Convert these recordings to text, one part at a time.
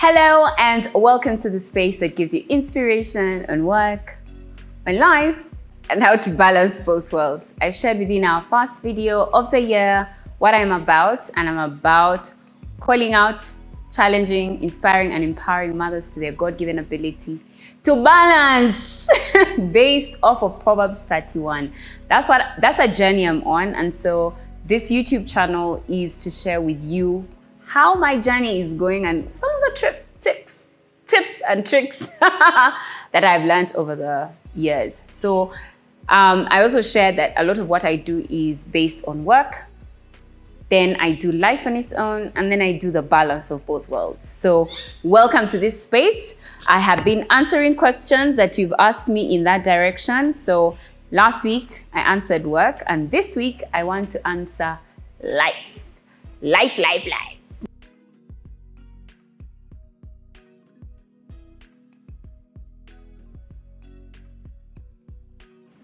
Hello and welcome to the space that gives you inspiration on work, on life, and how to balance both worlds. I shared with you in our first video of the year what I'm about, and I'm about calling out, challenging, inspiring, and empowering mothers to their God-given ability to balance based off of Proverbs 31. That's a journey I'm on, and so this YouTube channel is to share with you how my journey is going and some of the tips and tricks that I've learned over the years. So I also shared that a lot of what I do is based on work. Then I do life on its own, and then I do the balance of both worlds. So welcome to this space. I have been answering questions that you've asked me in that direction. So last week I answered work, and this week I want to answer life. Life.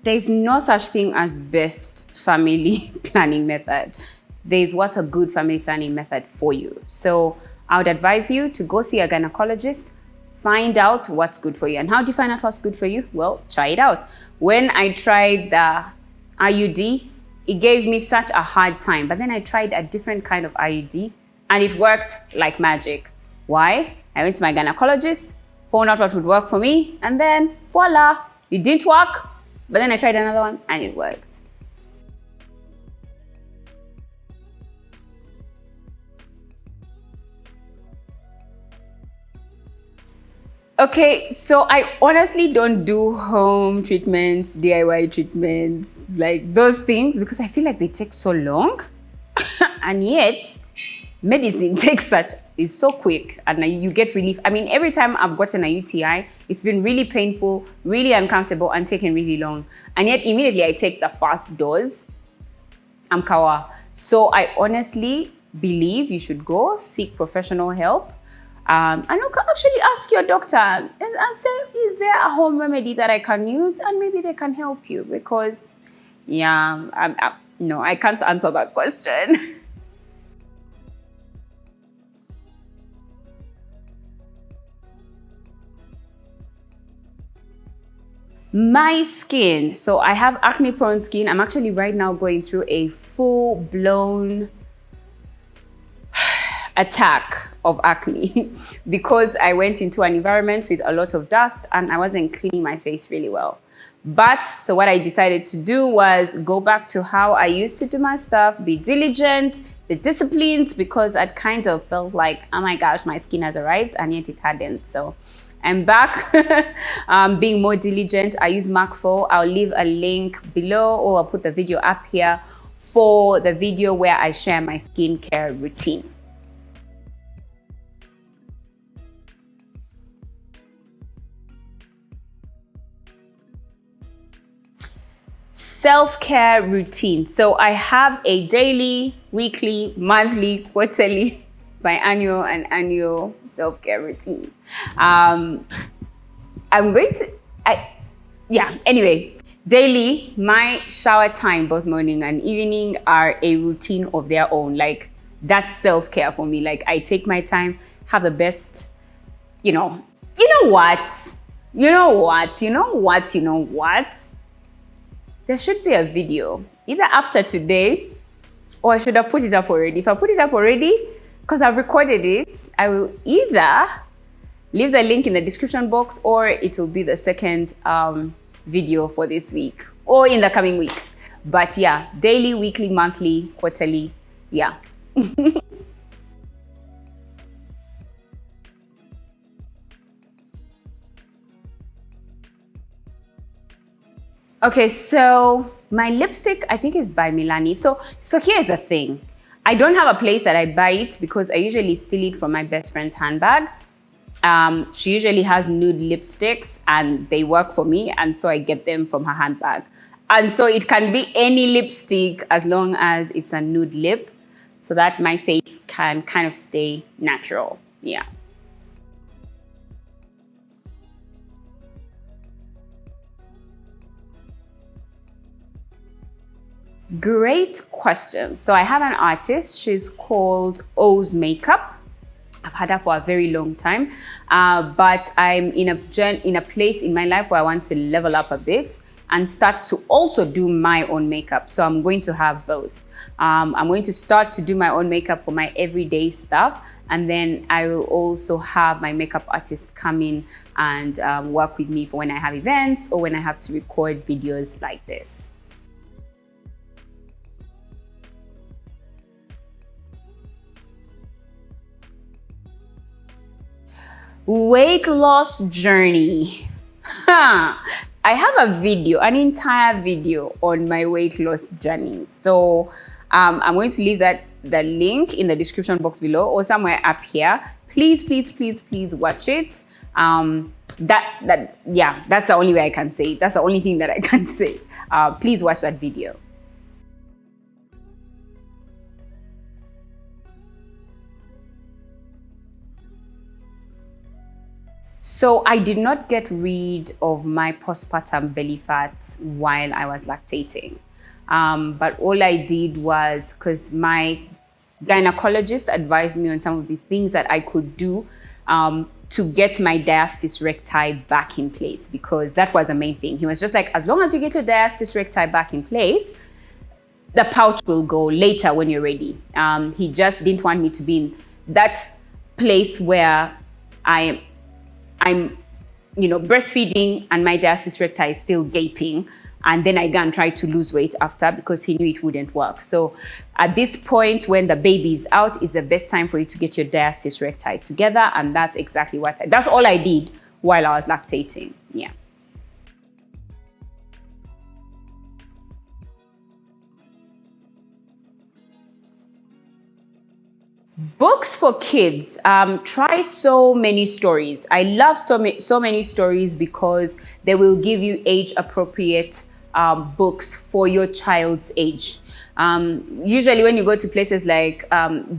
There's no such thing as best family planning method. There's what's a good family planning method for you. So I would advise you to go see a gynecologist, find out what's good for you. And how do you find out what's good for you? Well, try it out. When I tried the IUD, it gave me such a hard time. But then I tried a different kind of IUD and it worked like magic. Why? I went to my gynecologist, found out what would work for me, and then voila, it didn't work. But then I tried another one and it worked. Okay, so I honestly don't do home treatments, DIY treatments, like those things, because I feel like they take so long. And yet, medicine is so quick and you get relief. I mean, every time I've gotten a UTI, it's been really painful, really uncomfortable, and taken really long. And yet, immediately I take the first dose, I'm kawa. So I honestly believe you should go seek professional help. And you can actually ask your doctor and say, is there a home remedy that I can use? And maybe they can help you, because, yeah, no, I can't answer that question. My skin, so I have acne prone skin. I'm actually right now going through a full-blown attack of acne because I went into an environment with a lot of dust and I wasn't cleaning my face really well. But so what I decided to do was go back to how I used to do my stuff, be diligent, be disciplined, because I kind of felt like, oh my gosh, my skin has arrived, and yet it hadn't. So I'm back being more diligent. I use Mac4. I'll leave a link below, or I'll put the video up here for the video where I share my skincare routine. Self-care routine. So I have a daily, weekly, monthly, quarterly, biannual, and annual self-care routine. Anyway, daily, my shower time, both morning and evening, are a routine of their own. Like, that's self-care for me. Like, I take my time, have the best, you know what? There should be a video, either after today, or I should have put it up already. If I put it up already, because I've recorded it, I will either leave the link in the description box, or it will be the second video for this week, or in the coming weeks. But yeah, daily, weekly, monthly, quarterly, yeah. Okay, so my lipstick, I think, is by Milani. So here's the thing. I don't have a place that I buy it, because I usually steal it from my best friend's handbag. She usually has nude lipsticks and they work for me, and so I get them from her handbag. And so it can be any lipstick as long as it's a nude lip, so that my face can kind of stay natural. Yeah. Great question. So I have an artist, she's called O's Makeup. I've had that for a very long time, but I'm in a place in my life where I want to level up a bit and start to also do my own makeup. So I'm going to have both. I'm going to start to do my own makeup for my everyday stuff, and then I will also have my makeup artist come in and work with me for when I have events or when I have to record videos like this. Weight loss journey. I have a video, an entire video on my weight loss journey. So I'm going to leave the link in the description box below or somewhere up here. Please, please, please, please watch it. Yeah, that's the only way I can say it. That's the only thing that I can say. Please watch that video. So I did not get rid of my postpartum belly fat while I was lactating. But all I did was, because my gynecologist advised me on some of the things that I could do to get my diastasis recti back in place, because that was the main thing. He was just like, as long as you get your diastasis recti back in place, the pouch will go later when you're ready. He just didn't want me to be in that place where I'm breastfeeding and my diastasis recti is still gaping, and then I go and try to lose weight after, because he knew it wouldn't work. So at this point, when the baby is out, is the best time for you to get your diastasis recti together, and that's exactly that's all I did while I was lactating. Yeah. Books for kids. Try So Many Stories. I love so many stories because they will give you age-appropriate books for your child's age. Usually when you go to places like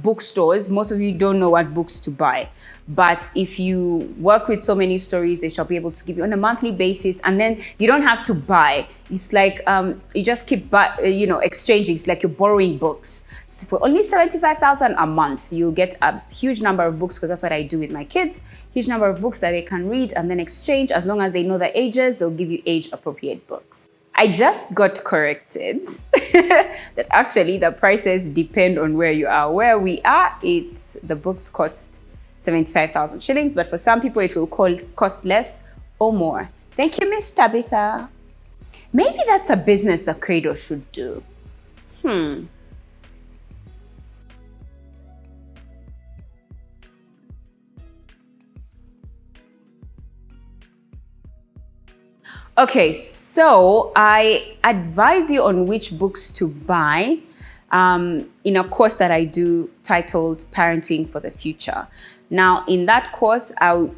bookstores, most of you don't know what books to buy. But if you work with So Many Stories, they shall be able to give you on a monthly basis, and then you don't have to buy. It's like you just keep exchanging. It's like you're borrowing books. So for only 75,000 a month, you'll get a huge number of books, because that's what I do with my kids. Huge number of books that they can read and then exchange. As long as they know the ages, they'll give you age-appropriate books. I just got corrected that actually the prices depend on where you are. Where we are, the books cost 75,000 shillings, but for some people it will cost less or more. Thank you, Miss Tabitha. Maybe that's a business that Cradle should do. Okay, so I advise you on which books to buy in a course that I do titled Parenting for the Future. Now, in that course, in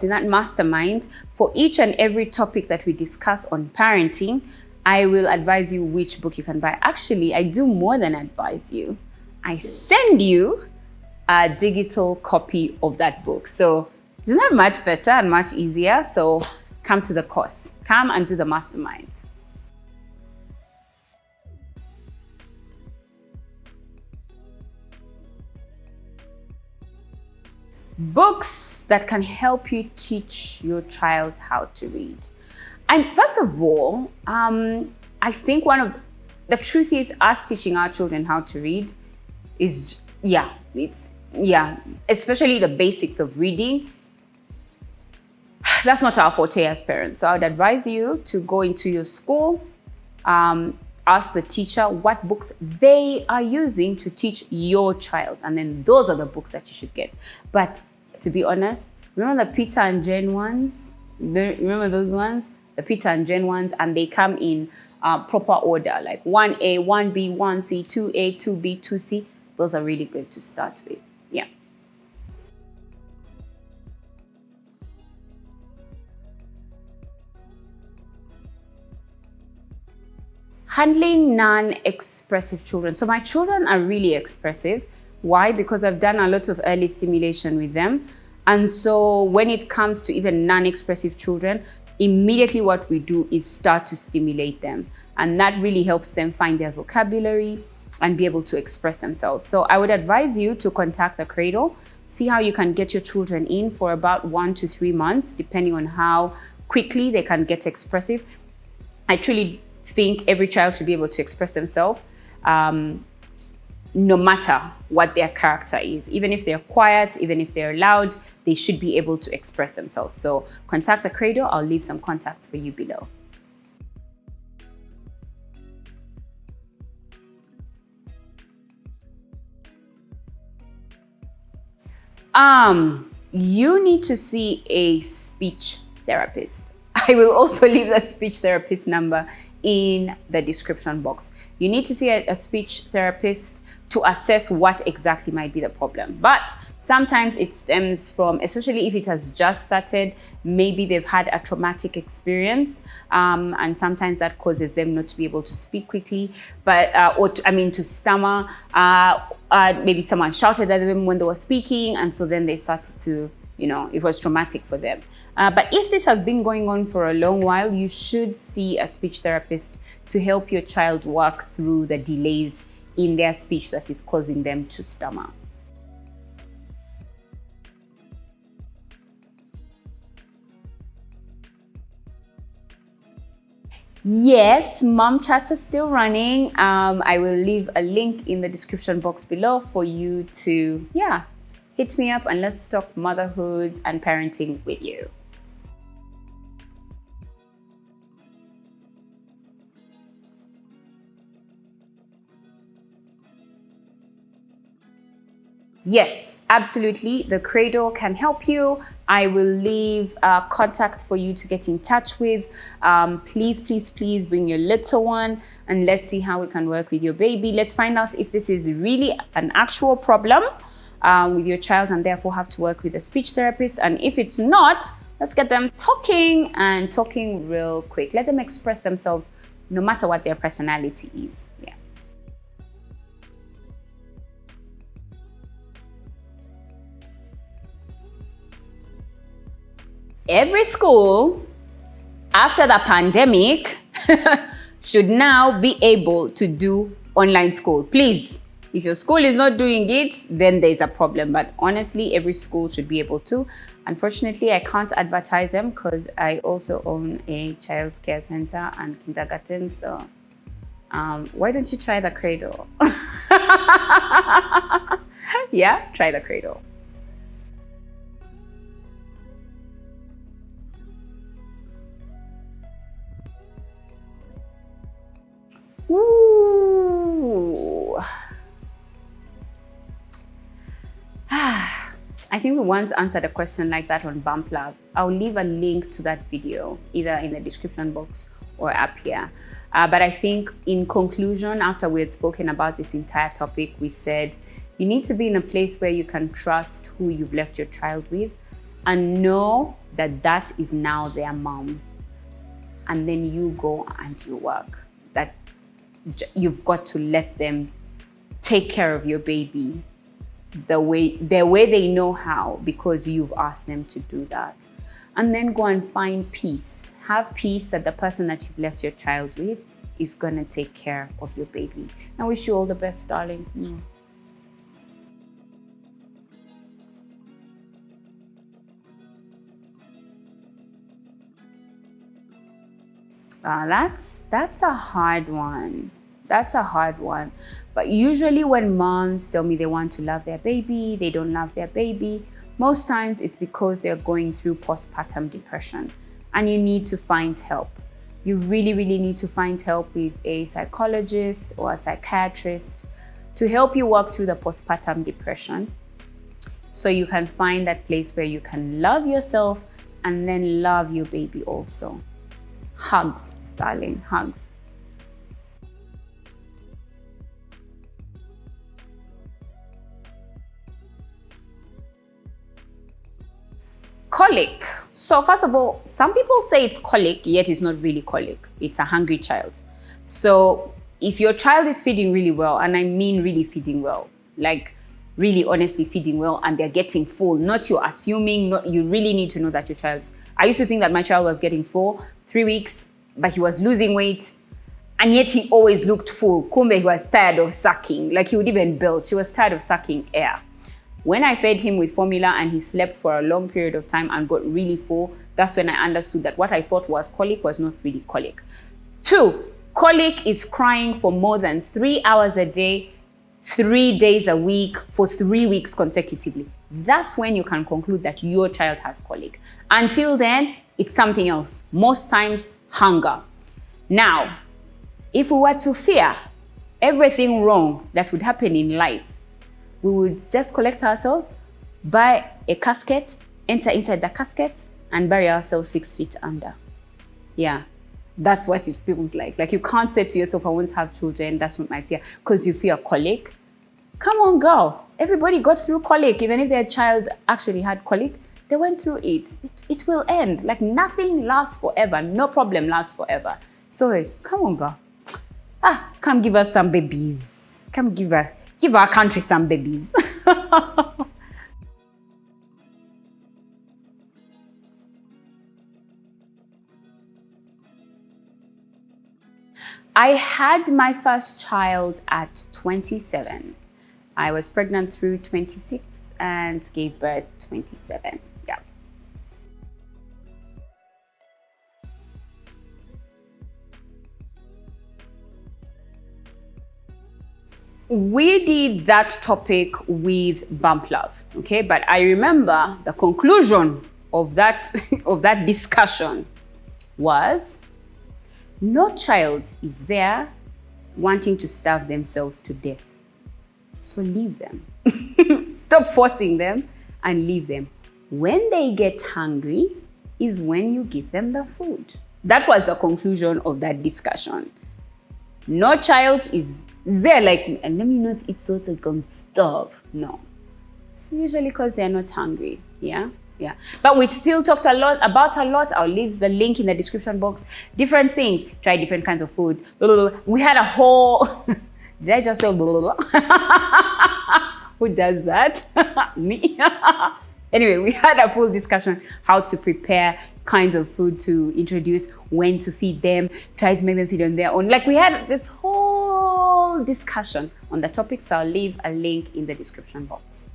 that mastermind, for each and every topic that we discuss on parenting, I will advise you which book you can buy. Actually, I do more than advise you. I send you a digital copy of that book. So isn't that much better and much easier? So come to the course. Come and do the mastermind. Books that can help you teach your child how to read. And first of all, I think the truth is, us teaching our children how to read is, especially the basics of reading. That's not our forte as parents. So I would advise you to go into your school, ask the teacher what books they are using to teach your child. And then those are the books that you should get. But to be honest, remember the Peter and Jane ones? Remember those ones? The Peter and Jane ones, and they come in proper order, like 1A, 1B, 1C, 2A, 2B, 2C. Those are really good to start with. Yeah. Handling non-expressive children. So my children are really expressive. Why? Because I've done a lot of early stimulation with them. And so when it comes to even non-expressive children, immediately what we do is start to stimulate them. And that really helps them find their vocabulary and be able to express themselves. So I would advise you to contact the Cradle See how you can get your children in for about 1 to 3 months, depending on how quickly they can get expressive. I truly think every child should be able to express themselves, no matter what their character is. Even if they're quiet, even if they're loud, they should be able to express themselves. So contact the Cradle. I'll leave some contacts for you below. You need to see a speech therapist. I will also leave the speech therapist number in the description box. You need to see a speech therapist to assess what exactly might be the problem. But sometimes it stems from, especially if it has just started, maybe they've had a traumatic experience, and sometimes that causes them not to be able to speak quickly, but to stammer. Maybe someone shouted at them when they were speaking, and so then they started to, it was traumatic for them. But if this has been going on for a long while, you should see a speech therapist to help your child work through the delays in their speech that is causing them to stammer. Yes, mom chats are still running. I will leave a link in the description box below for you to, hit me up and let's talk motherhood and parenting with you. Yes, absolutely. The Cradle can help you. I will leave contact for you to get in touch with. Please, please, please bring your little one and let's see how we can work with your baby. Let's find out if this is really an actual problem with your child and therefore have to work with a speech therapist. And if it's not, let's get them talking and talking real quick. Let them express themselves no matter what their personality is. Yeah. Every school after the pandemic should now be able to do online school. Please, if your school is not doing it, then there's a problem. But honestly, every school should be able to. Unfortunately, I can't advertise them because I also own a child care center and kindergarten. So why don't you try the Cradle? Yeah, try the Cradle. Ooh. I think we once answered a question like that on Bump Love. I'll leave a link to that video either in the description box or up here. But I think in conclusion, after we had spoken about this entire topic, we said you need to be in a place where you can trust who you've left your child with and know that that is now their mom. And then you go and you work. That you've got to let them take care of your baby the way they know how, because you've asked them to do that. And then go and find peace. Have peace that the person that you've left your child with is gonna take care of your baby. I wish you all the best, darling. That's a hard one. That's a hard one. But usually when moms tell me they want to love their baby, they don't love their baby, most times it's because they're going through postpartum depression and you need to find help. You really, really need to find help with a psychologist or a psychiatrist to help you work through the postpartum depression so you can find that place where you can love yourself and then love your baby also. Hugs, darling, hugs. Colic. So first of all, some people say it's colic, yet it's not really colic. It's a hungry child. So if your child is feeding really well, and I mean really feeding well, like really honestly feeding well, and they're getting full, not you're assuming, not, you really need to know that your child's. I used to think that my child was getting full 3 weeks, but he was losing weight, and yet he always looked full. Kumbe, he was tired of sucking, like he would even belch. He was tired of sucking air. When I fed him with formula and he slept for a long period of time and got really full, that's when I understood that what I thought was colic was not really colic. 2, colic is crying for more than 3 hours a day, 3 days a week for 3 weeks consecutively. That's when you can conclude that your child has colic. Until then, it's something else. Most times, hunger. Now, if we were to fear everything wrong that would happen in life, we would just collect ourselves, buy a casket, enter inside the casket, and bury ourselves 6 feet under. Yeah, that's what it feels like. Like, you can't say to yourself, I won't have children, that's not my fear, because you fear colic. Come on, girl. Everybody got through colic. Even if their child actually had colic, they went through it. It will end. Like, nothing lasts forever. No problem lasts forever. So, come on, girl. Come give us some babies. Come give our country some babies. I had my first child at 27. I was pregnant through 26 and gave birth 27. Yeah. We did that topic with bump love, okay? But I remember the conclusion of that discussion was, no child is there wanting to starve themselves to death. So leave them. Stop forcing them and leave them. When they get hungry is when you give them the food. That was the conclusion of that discussion. No child is there like, let me not eat so I can starve. No. It's usually because they're not hungry. Yeah. Yeah. But we still talked a lot. I'll leave the link in the description box. Different things. Try different kinds of food. We had a whole... Did I just say blah, blah, blah? Who does that? Me. Anyway, we had a full discussion how to prepare kinds of food to introduce, when to feed them, try to make them feed on their own. Like, we had this whole discussion on the topic, so I'll leave a link in the description box.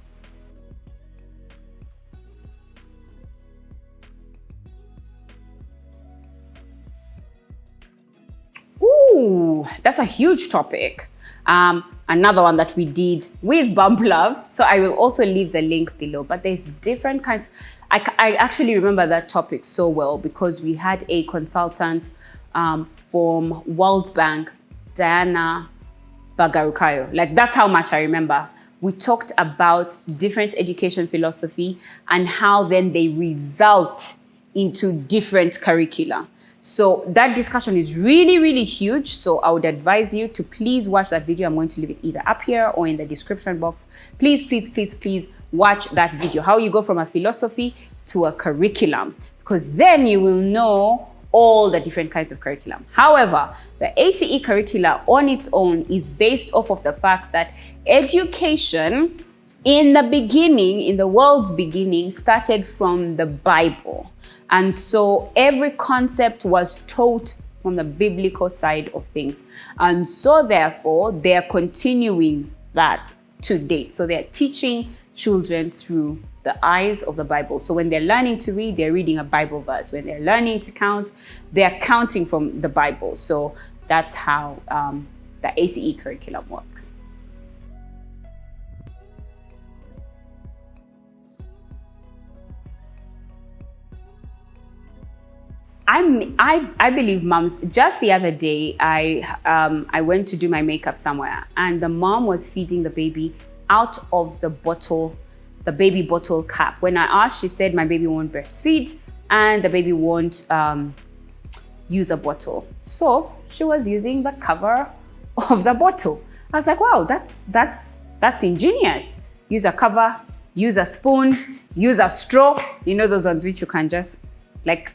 Ooh, that's a huge topic. Another one that we did with bump love. So I will also leave the link below, but there's different kinds. I actually remember that topic so well because we had a consultant from World Bank, Diana Bagarukayo. Like, that's how much I remember. We talked about different education philosophy and how then they result into different curricula. So that discussion is really, really huge. So I would advise you to please watch that video. I'm going to leave it either up here or in the description box. Please, please, please, please watch that video. How you go from a philosophy to a curriculum, because then you will know all the different kinds of curriculum. However, the ACE curricula on its own is based off of the fact that education in the beginning, in the world's beginning, started from the Bible. And so every concept was taught from the biblical side of things. And so therefore, they are continuing that to date. So they're teaching children through the eyes of the Bible. So when they're learning to read, they're reading a Bible verse. When they're learning to count, they're counting from the Bible. So that's how the ACE curriculum works. I believe moms. Just the other day, I went to do my makeup somewhere, and the mom was feeding the baby out of the bottle, the baby bottle cap. When I asked, she said my baby won't breastfeed and the baby won't use a bottle. So she was using the cover of the bottle. I was like, wow, that's ingenious. Use a cover, use a spoon, use a straw. You know those ones which you can just, like,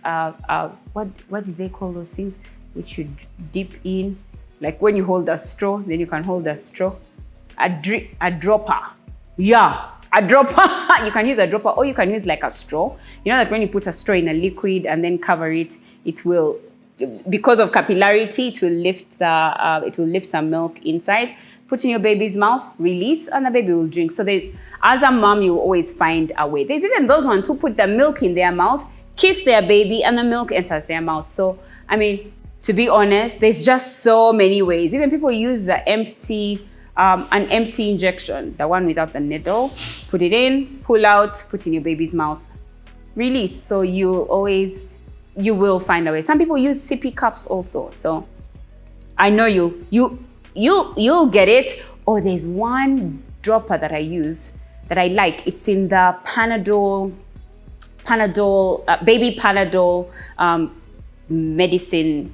what do they call those things? Which you dip in, like when you hold a straw, then you can hold a straw. A dropper. Yeah, a dropper. You can use a dropper, or you can use like a straw. You know that when you put a straw in a liquid and then cover it, it will, because of capillarity, it will lift some milk inside. put in your baby's mouth, release, and the baby will drink. So as a mom, you will always find a way. There's even those ones who put the milk in their mouth, kiss their baby, and the milk enters their mouth. So, I mean, to be honest, there's just so many ways. Even people use the an empty injection, the one without the needle. Put it in, pull out, put in your baby's mouth, release. So you will find a way. Some people use sippy cups also. So I know you'll get it. Oh, there's one dropper that I use that I like. It's in the baby Panadol medicine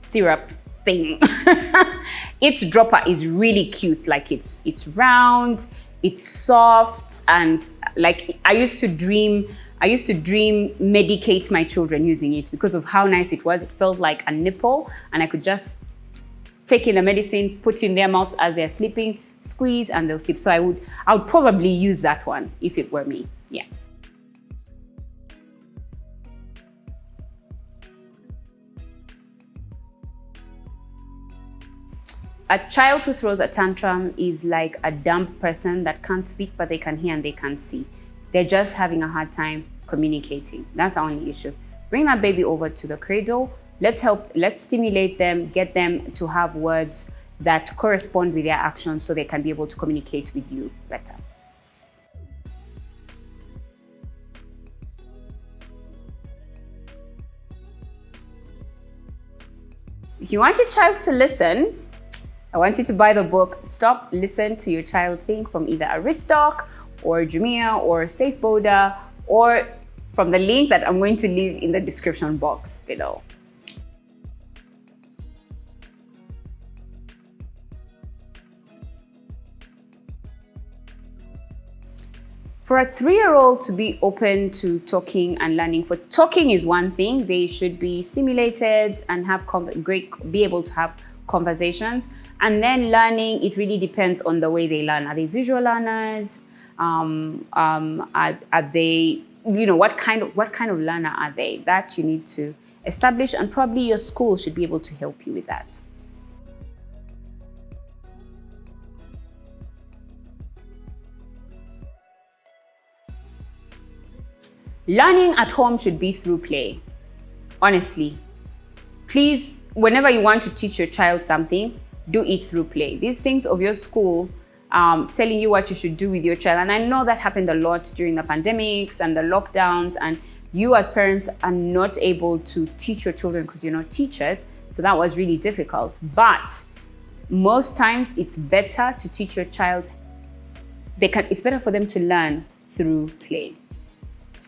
syrup thing. Its dropper is really cute. Like it's round, it's soft, and like I used to dream medicate my children using it because of how nice it was. It felt like a nipple, and I could just take in the medicine, put in their mouths as they're sleeping, squeeze, and they'll sleep. So I would probably use that one if it were me. Yeah. A child who throws a tantrum is like a dumb person that can't speak, but they can hear and they can't see. They're just having a hard time communicating. That's the only issue. Bring that baby over to the cradle. Let's stimulate them, get them to have words that correspond with their actions so they can be able to communicate with you better. If you want your child to listen, I want you to buy the book, Stop, Listen to Your Child Think, from either Aristoc or Jumia or Safe Boda, or from the link that I'm going to leave in the description box below. For a 3-year-old to be open to talking and learning, for talking is one thing, they should be stimulated and be able to have conversations. And then learning, it really depends on the way they learn. Are they visual learners? Are they, what kind of learner are they? That you need to establish, and probably your school should be able to help you with that. Learning at home should be through play. Honestly, please, whenever you want to teach your child something, do it through play. These things of your school telling you what you should do with your child, and I know that happened a lot during the pandemics and the lockdowns, and you as parents are not able to teach your children because you're not teachers, so that was really difficult. But most times it's better to teach your child, it's better for them to learn through play.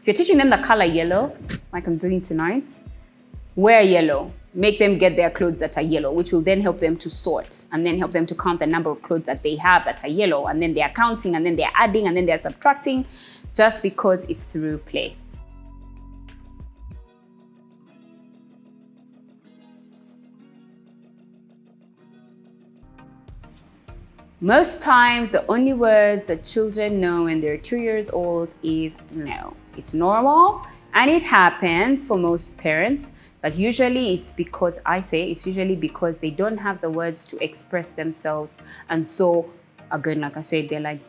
If you're teaching them the color yellow, like I'm doing tonight, wear yellow. Make them get their clothes that are yellow, which will then help them to sort, and then help them to count the number of clothes that they have that are yellow, and then they're counting, and then they're adding, and then they're subtracting, just because it's through play. Most times, the only words that children know when they're 2 years old is no. It's normal, and it happens for most parents, but usually it's because they don't have the words to express themselves. And so, again, like I said, they're like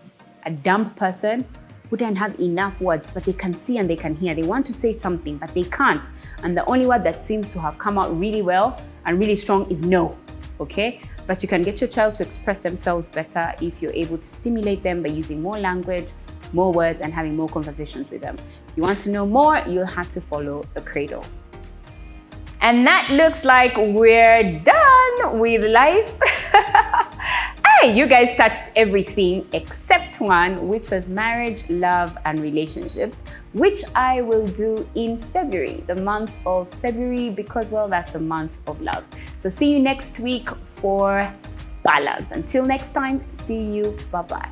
a dumb person who doesn't have enough words, but they can see and they can hear. They want to say something, but they can't. And the only word that seems to have come out really well and really strong is no, okay? But you can get your child to express themselves better if you're able to stimulate them by using more language, more words, and having more conversations with them. If you want to know more, you'll have to follow the Cradle. And that looks like we're done with life. Hey, you guys touched everything except one, which was marriage, love, and relationships, which I will do in February, the month of February, because, well, that's a month of love. So see you next week for balance. Until next time, see you. Bye-bye.